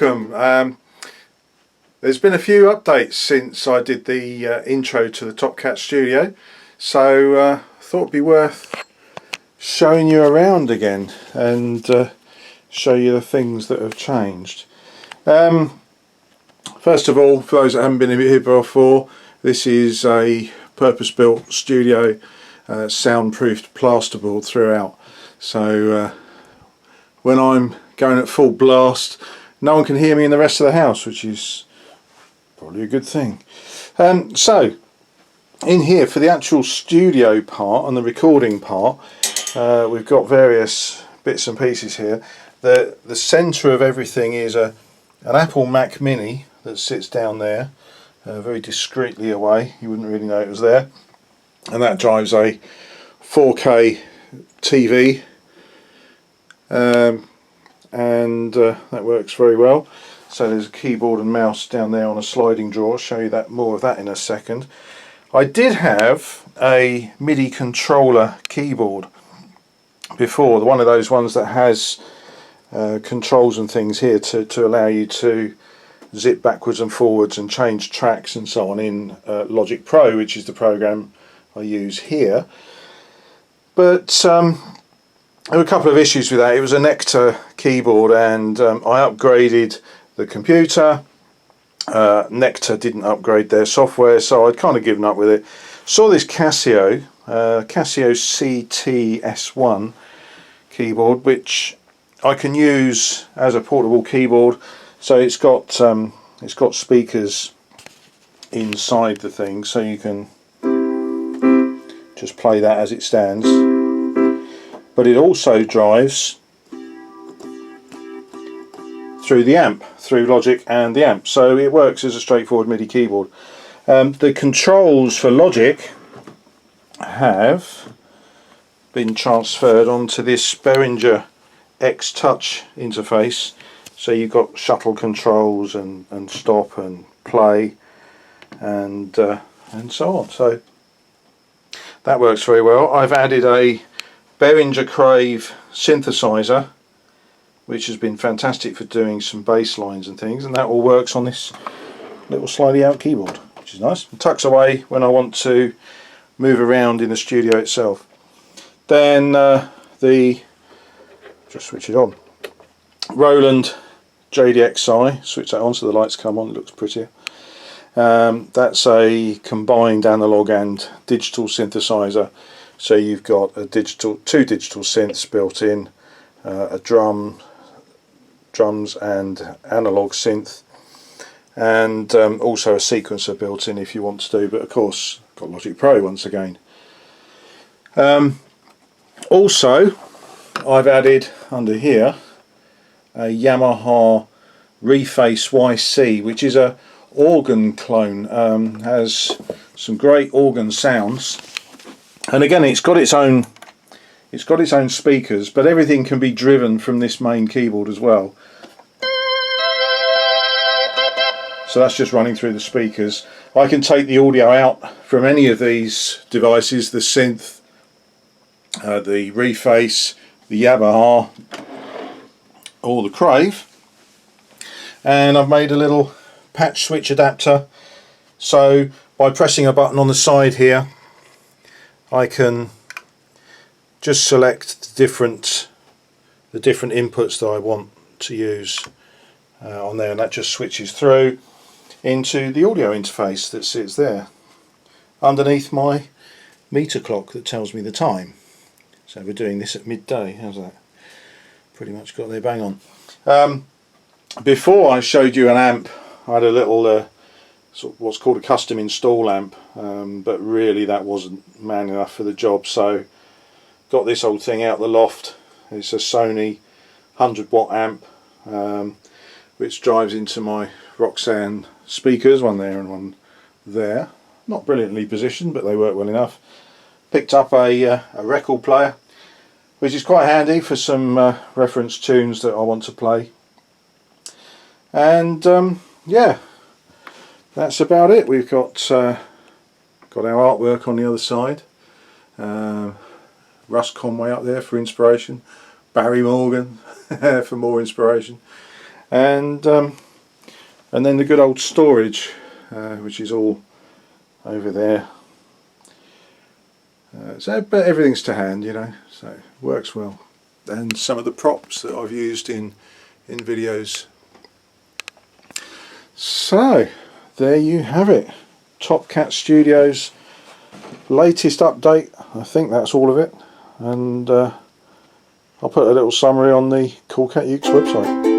welcome. There's been a few updates since I did the intro to the Top Cat studio, so I thought it'd be worth showing you around again and show you the things that have changed. First of all, for those that haven't been here before, this is a purpose-built studio, soundproofed plasterboard throughout, so when I'm going at full blast no one can hear me in the rest of the house, which is probably a good thing. So in here for the actual studio part and the recording part, we've got various bits and pieces here. The centre of everything is an Apple Mac Mini that sits down there, very discreetly away, you wouldn't really know it was there, and that drives a 4K TV, and that works very well. So there's a keyboard and mouse down there on a sliding drawer. I'll show you that, more of that in a second. I did have a MIDI controller keyboard before, one of those ones that has controls and things here to allow you to zip backwards and forwards and change tracks and so on in Logic Pro, which is the program I use here. But there were a couple of issues with that. It was a Nectar keyboard, and I upgraded the computer. Nectar didn't upgrade their software, so I'd kind of given up with it. Saw this Casio CT-S1 keyboard, which I can use as a portable keyboard. So it's got speakers inside the thing, so you can just play that as it stands. But it also drives through the amp, through Logic and the amp, so it works as a straightforward MIDI keyboard. The controls for Logic have been transferred onto this Behringer X Touch interface, so you've got shuttle controls and stop and play and so on, so that works very well. I've added a Behringer Crave synthesizer, which has been fantastic for doing some bass lines and things, and that all works on this little slidey out keyboard, which is nice. It tucks away when I want to move around in the studio itself. Then just switch it on, Roland JDXi, switch that on so the lights come on, it looks prettier. That's a combined analog and digital synthesizer, so you've got two digital synths built in, a drums and analog synth, and also a sequencer built in if you want to do, but of course got Logic Pro once again. Also I've added under here a Yamaha Reface Yc, which is a organ clone, has some great organ sounds, and again it's got its own speakers, but everything can be driven from this main keyboard as well. So that's just running through the speakers. I can take the audio out from any of these devices, the synth, the Reface, the Yamaha or the Crave, and I've made a little patch switch adapter, so by pressing a button on the side here I can just select the different inputs that I want to use on there, and that just switches through into the audio interface that sits there underneath my meter clock that tells me the time. So we're doing this at midday. How's that? Pretty much got there bang on. Before I showed you an amp, I had a little sort of what's called a custom install amp, but really that wasn't man enough for the job, so got this old thing out the loft. It's a Sony 100-watt amp, which drives into my Roxanne speakers, one there and one there. Not brilliantly positioned, but they work well enough. Picked up a record player, which is quite handy for some reference tunes that I want to play. And yeah, that's about it. We've got our artwork on the other side. Russ Conway up there for inspiration, Barry Morgan for more inspiration, and then the good old storage, which is all over there. But everything's to hand, you know, so it works well. And some of the props that I've used in videos. So there you have it, Top Cat Studios latest update. I think that's all of it, and I'll put a little summary on the Cool Cat Ukes website.